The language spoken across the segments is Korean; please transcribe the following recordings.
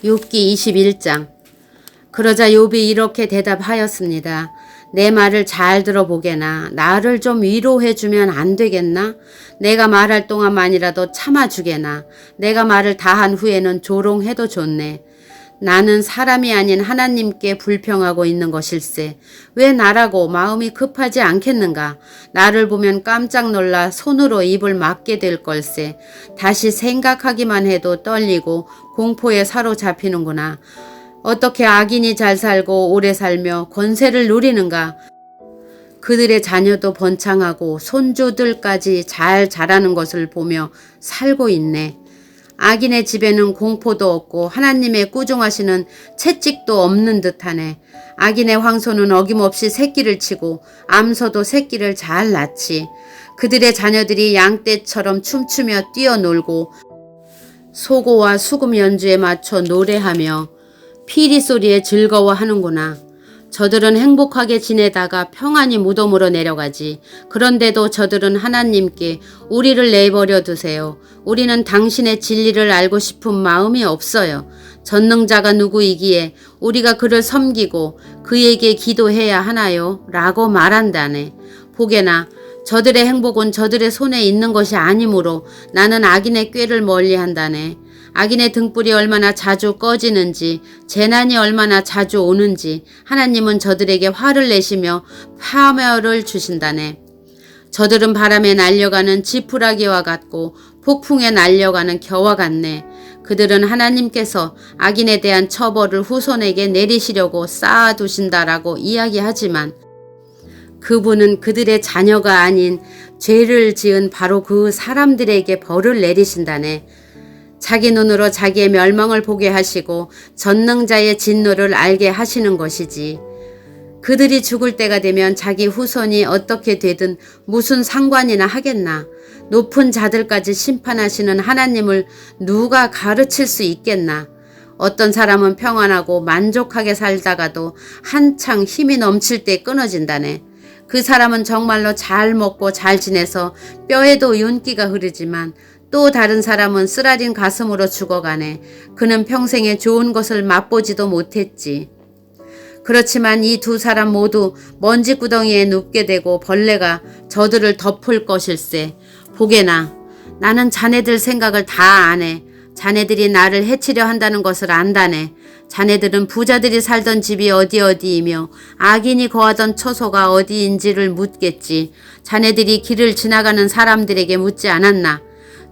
욥기 21장. 그러자 욥이 이렇게 대답하였습니다. 내 말을 잘 들어보게나. 나를 좀 위로해 주면 안 되겠나? 내가 말할 동안만이라도 참아주게나. 내가 말을 다한 후에는 조롱해도 좋네. 나는 사람이 아닌 하나님께 불평하고 있는 것일세. 왜 나라고 마음이 급하지 않겠는가? 나를 보면 깜짝 놀라 손으로 입을 막게 될 걸세. 다시 생각하기만 해도 떨리고 공포에 사로잡히는구나. 어떻게 악인이 잘 살고 오래 살며 권세를 누리는가? 그들의 자녀도 번창하고 손주들까지 잘 자라는 것을 보며 살고 있네. 악인의 집에는 공포도 없고 하나님의 꾸중하시는 채찍도 없는 듯하네. 악인의 황소는 어김없이 새끼를 치고 암소도 새끼를 잘 낳지. 그들의 자녀들이 양떼처럼 춤추며 뛰어놀고 소고와 수금 연주에 맞춰 노래하며 피리 소리에 즐거워하는구나. 저들은 행복하게 지내다가 평안히 무덤으로 내려가지. 그런데도 저들은 하나님께 우리를 내버려 두세요. 우리는 당신의 진리를 알고 싶은 마음이 없어요. 전능자가 누구이기에 우리가 그를 섬기고 그에게 기도해야 하나요? 라고 말한다네. 보게나 저들의 행복은 저들의 손에 있는 것이 아니므로 나는 악인의 꾀를 멀리한다네. 악인의 등불이 얼마나 자주 꺼지는지 재난이 얼마나 자주 오는지 하나님은 저들에게 화를 내시며 파멸을 주신다네. 저들은 바람에 날려가는 지푸라기와 같고 폭풍에 날려가는 겨와 같네. 그들은 하나님께서 악인에 대한 처벌을 후손에게 내리시려고 쌓아두신다라고 이야기하지만 그분은 그들의 자녀가 아닌 죄를 지은 바로 그 사람들에게 벌을 내리신다네. 자기 눈으로 자기의 멸망을 보게 하시고 전능자의 진노를 알게 하시는 것이지. 그들이 죽을 때가 되면 자기 후손이 어떻게 되든 무슨 상관이나 하겠나. 높은 자들까지 심판하시는 하나님을 누가 가르칠 수 있겠나. 어떤 사람은 평안하고 만족하게 살다가도 한창 힘이 넘칠 때 끊어진다네. 그 사람은 정말로 잘 먹고 잘 지내서 뼈에도 윤기가 흐르지만 또 다른 사람은 쓰라린 가슴으로 죽어가네. 그는 평생에 좋은 것을 맛보지도 못했지. 그렇지만 이 두 사람 모두 먼지구덩이에 눕게 되고 벌레가 저들을 덮을 것일세. 보게나 나는 자네들 생각을 다 아네. 자네들이 나를 해치려 한다는 것을 안다네. 자네들은 부자들이 살던 집이 어디이며 악인이 거하던 처소가 어디인지를 묻겠지. 자네들이 길을 지나가는 사람들에게 묻지 않았나?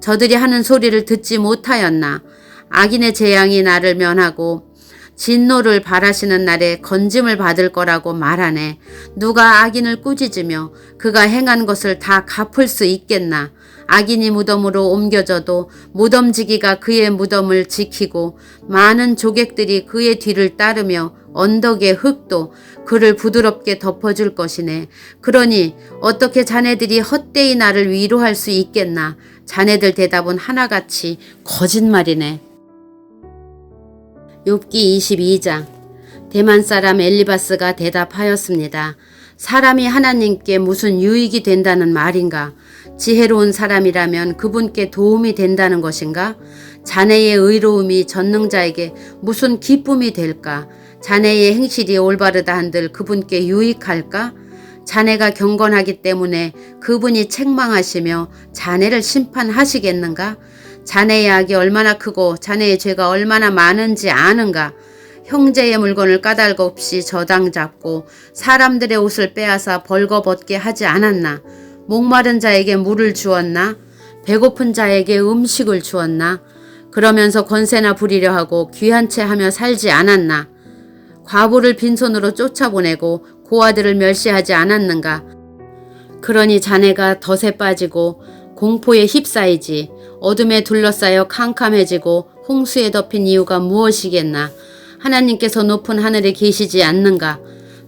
저들이 하는 소리를 듣지 못하였나? 악인의 재앙이 나를 면하고 진노를 바라시는 날에 건짐을 받을 거라고 말하네. 누가 악인을 꾸짖으며 그가 행한 것을 다 갚을 수 있겠나? 악인이 무덤으로 옮겨져도 무덤지기가 그의 무덤을 지키고 많은 조객들이 그의 뒤를 따르며 언덕의 흙도 그를 부드럽게 덮어줄 것이네. 그러니 어떻게 자네들이 헛되이 나를 위로할 수 있겠나? 자네들 대답은 하나같이 거짓말이네. 욥기 22장. 대만 사람 엘리바스가 대답하였습니다. 사람이 하나님께 무슨 유익이 된다는 말인가? 지혜로운 사람이라면 그분께 도움이 된다는 것인가? 자네의 의로움이 전능자에게 무슨 기쁨이 될까? 자네의 행실이 올바르다 한들 그분께 유익할까? 자네가 경건하기 때문에 그분이 책망하시며 자네를 심판하시겠는가? 자네의 악이 얼마나 크고 자네의 죄가 얼마나 많은지 아는가? 형제의 물건을 까닭 없이 저당 잡고 사람들의 옷을 빼앗아 벌거벗게 하지 않았나? 목마른 자에게 물을 주었나? 배고픈 자에게 음식을 주었나? 그러면서 권세나 부리려 하고 귀한 채 하며 살지 않았나? 과부를 빈손으로 쫓아보내고 고아들을 멸시하지 않았는가? 그러니 자네가 덫에 빠지고 공포에 휩싸이지. 어둠에 둘러싸여 캄캄해지고 홍수에 덮인 이유가 무엇이겠나? 하나님께서 높은 하늘에 계시지 않는가?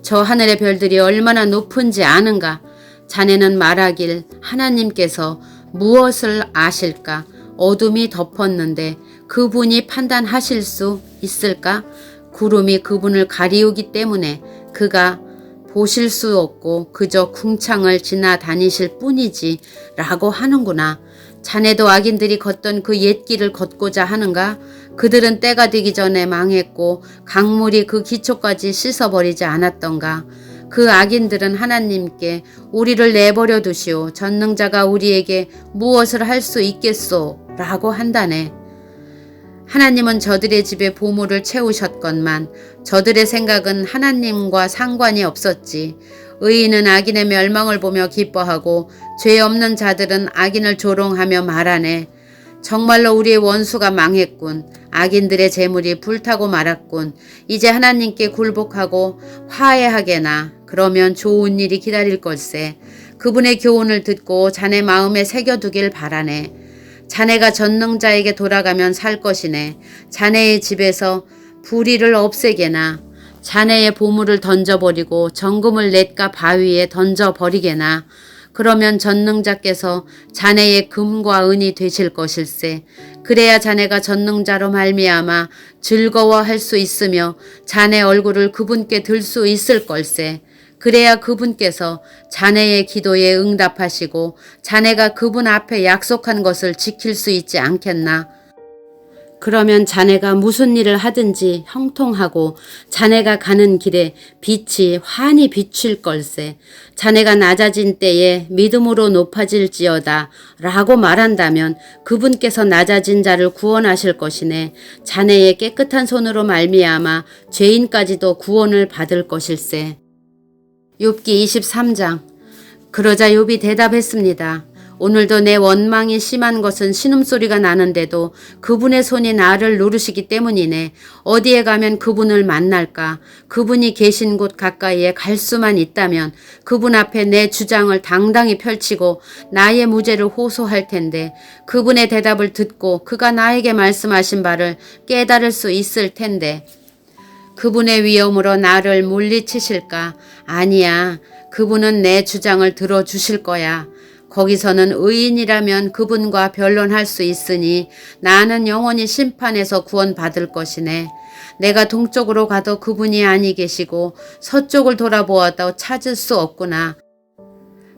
저 하늘의 별들이 얼마나 높은지 아는가? 자네는 말하길 하나님께서 무엇을 아실까? 어둠이 덮었는데 그분이 판단하실 수 있을까? 구름이 그분을 가리우기 때문에 그가 보실 수 없고 그저 궁창을 지나다니실 뿐이지 라고 하는구나. 자네도 악인들이 걷던 그 옛길을 걷고자 하는가? 그들은 때가 되기 전에 망했고 강물이 그 기초까지 씻어버리지 않았던가? 그 악인들은 하나님께 우리를 내버려 두시오. 전능자가 우리에게 무엇을 할 수 있겠소? 라고 한다네. 하나님은 저들의 집에 보물을 채우셨건만 저들의 생각은 하나님과 상관이 없었지. 의인은 악인의 멸망을 보며 기뻐하고 죄 없는 자들은 악인을 조롱하며 말하네. 정말로 우리의 원수가 망했군. 악인들의 재물이 불타고 말았군. 이제 하나님께 굴복하고 화해하게나. 그러면 좋은 일이 기다릴 걸세. 그분의 교훈을 듣고 자네 마음에 새겨두길 바라네. 자네가 전능자에게 돌아가면 살 것이네. 자네의 집에서 불의를 없애게나. 자네의 보물을 던져버리고 정금을 냇가 바위에 던져버리게나. 그러면 전능자께서 자네의 금과 은이 되실 것일세. 그래야 자네가 전능자로 말미암아 즐거워할 수 있으며 자네 얼굴을 그분께 들 수 있을 걸세. 그래야 그분께서 자네의 기도에 응답하시고 자네가 그분 앞에 약속한 것을 지킬 수 있지 않겠나. 그러면 자네가 무슨 일을 하든지 형통하고 자네가 가는 길에 빛이 환히 비칠 걸세. 자네가 낮아진 때에 믿음으로 높아질지어다 라고 말한다면 그분께서 낮아진 자를 구원하실 것이네. 자네의 깨끗한 손으로 말미암아 죄인까지도 구원을 받을 것일세. 욥기 23장. 그러자 욥이 대답했습니다. 오늘도 내 원망이 심한 것은 신음소리가 나는데도 그분의 손이 나를 누르시기 때문이네. 어디에 가면 그분을 만날까? 그분이 계신 곳 가까이에 갈 수만 있다면 그분 앞에 내 주장을 당당히 펼치고 나의 무죄를 호소할 텐데 그분의 대답을 듣고 그가 나에게 말씀하신 바를 깨달을 수 있을 텐데 그분의 위엄으로 나를 물리치실까? 아니야. 그분은 내 주장을 들어주실 거야. 거기서는 의인이라면 그분과 변론할 수 있으니 나는 영원히 심판에서 구원받을 것이네. 내가 동쪽으로 가도 그분이 아니 계시고 서쪽을 돌아보아도 찾을 수 없구나.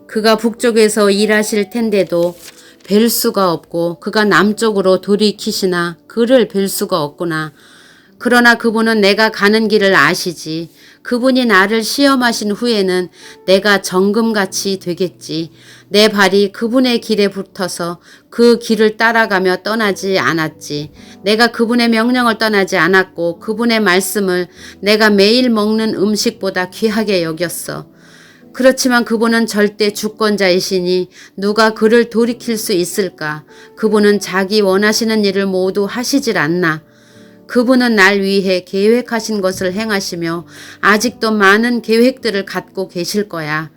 그가 북쪽에서 일하실 텐데도 뵐 수가 없고 그가 남쪽으로 돌이키시나 그를 뵐 수가 없구나. 그러나 그분은 내가 가는 길을 아시지. 그분이 나를 시험하신 후에는 내가 정금같이 되겠지. 내 발이 그분의 길에 붙어서 그 길을 따라가며 떠나지 않았지. 내가 그분의 명령을 떠나지 않았고 그분의 말씀을 내가 매일 먹는 음식보다 귀하게 여겼어. 그렇지만 그분은 절대 주권자이시니 누가 그를 돌이킬 수 있을까? 그분은 자기 원하시는 일을 모두 하시질 않나. 그분은 날 위해 계획하신 것을 행하시며 아직도 많은 계획들을 갖고 계실 거야.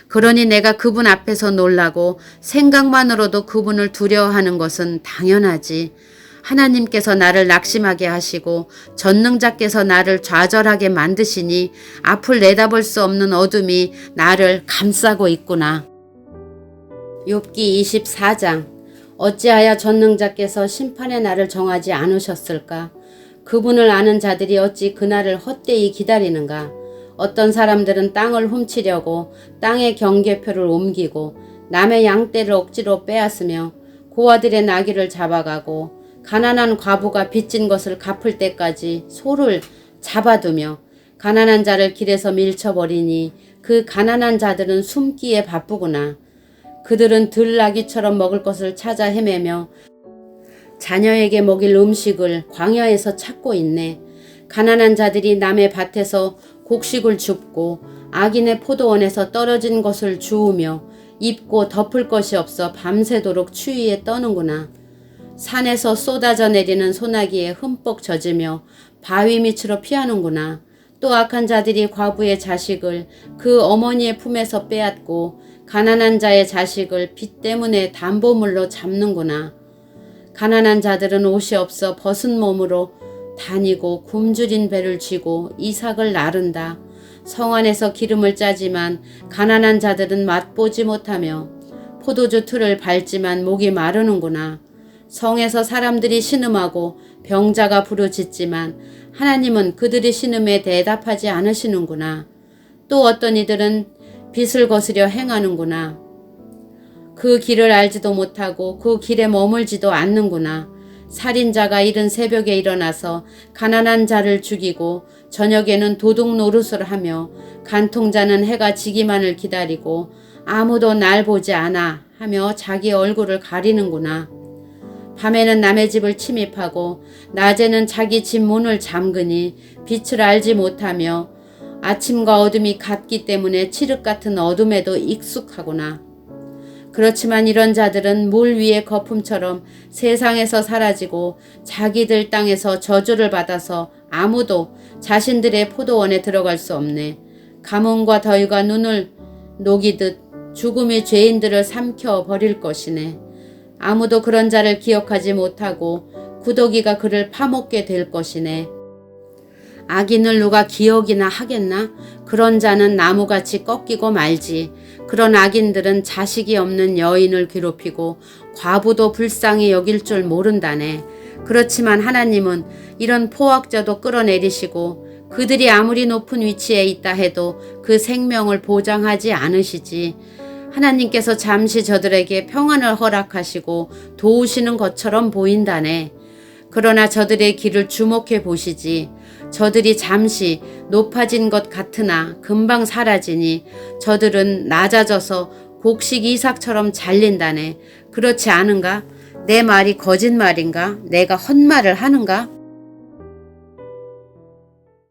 그러니 내가 그분 앞에서 놀라고 생각만으로도 그분을 두려워하는 것은 당연하지. 하나님께서 나를 낙심하게 하시고 전능자께서 나를 좌절하게 만드시니 앞을 내다볼 수 없는 어둠이 나를 감싸고 있구나. 욥기 24장. 어찌하여 전능자께서 심판의 날을 정하지 않으셨을까? 그분을 아는 자들이 어찌 그날을 헛되이 기다리는가? 어떤 사람들은 땅을 훔치려고 땅의 경계표를 옮기고 남의 양떼를 억지로 빼앗으며 고아들의 나귀를 잡아가고 가난한 과부가 빚진 것을 갚을 때까지 소를 잡아두며 가난한 자를 길에서 밀쳐버리니 그 가난한 자들은 숨기에 바쁘구나. 그들은 들나귀처럼 먹을 것을 찾아 헤매며 자녀에게 먹일 음식을 광야에서 찾고 있네. 가난한 자들이 남의 밭에서 곡식을 줍고 악인의 포도원에서 떨어진 것을 주우며 입고 덮을 것이 없어 밤새도록 추위에 떠는구나. 산에서 쏟아져 내리는 소나기에 흠뻑 젖으며 바위 밑으로 피하는구나. 또 악한 자들이 과부의 자식을 그 어머니의 품에서 빼앗고 가난한 자의 자식을 빚 때문에 담보물로 잡는구나. 가난한 자들은 옷이 없어 벗은 몸으로 다니고 굶주린 배를 쥐고 이삭을 나른다. 성 안에서 기름을 짜지만 가난한 자들은 맛보지 못하며 포도주 틀을 밟지만 목이 마르는구나. 성에서 사람들이 신음하고 병자가 부르짖지만 하나님은 그들의 신음에 대답하지 않으시는구나. 또 어떤 이들은 빚을 거스려 행하는구나. 그 길을 알지도 못하고 그 길에 머물지도 않는구나. 살인자가 이른 새벽에 일어나서 가난한 자를 죽이고 저녁에는 도둑 노릇을 하며 간통자는 해가 지기만을 기다리고 아무도 날 보지 않아 하며 자기 얼굴을 가리는구나. 밤에는 남의 집을 침입하고 낮에는 자기 집 문을 잠그니 빛을 알지 못하며 아침과 어둠이 같기 때문에 칠흑 같은 어둠에도 익숙하구나. 그렇지만 이런 자들은 물 위의 거품처럼 세상에서 사라지고 자기들 땅에서 저주를 받아서 아무도 자신들의 포도원에 들어갈 수 없네. 가뭄과 더위가 눈을 녹이듯 죽음이 죄인들을 삼켜 버릴 것이네. 아무도 그런 자를 기억하지 못하고 구더기가 그를 파먹게 될 것이네. 악인을 누가 기억이나 하겠나? 그런 자는 나무같이 꺾이고 말지. 그런 악인들은 자식이 없는 여인을 괴롭히고 과부도 불쌍히 여길 줄 모른다네. 그렇지만 하나님은 이런 포악자도 끌어내리시고 그들이 아무리 높은 위치에 있다 해도 그 생명을 보장하지 않으시지. 하나님께서 잠시 저들에게 평안을 허락하시고 도우시는 것처럼 보인다네. 그러나 저들의 길을 주목해 보시지. 저들이 잠시 높아진 것 같으나 금방 사라지니 저들은 낮아져서 곡식 이삭처럼 잘린다네. 그렇지 않은가? 내 말이 거짓말인가? 내가 헛말을 하는가?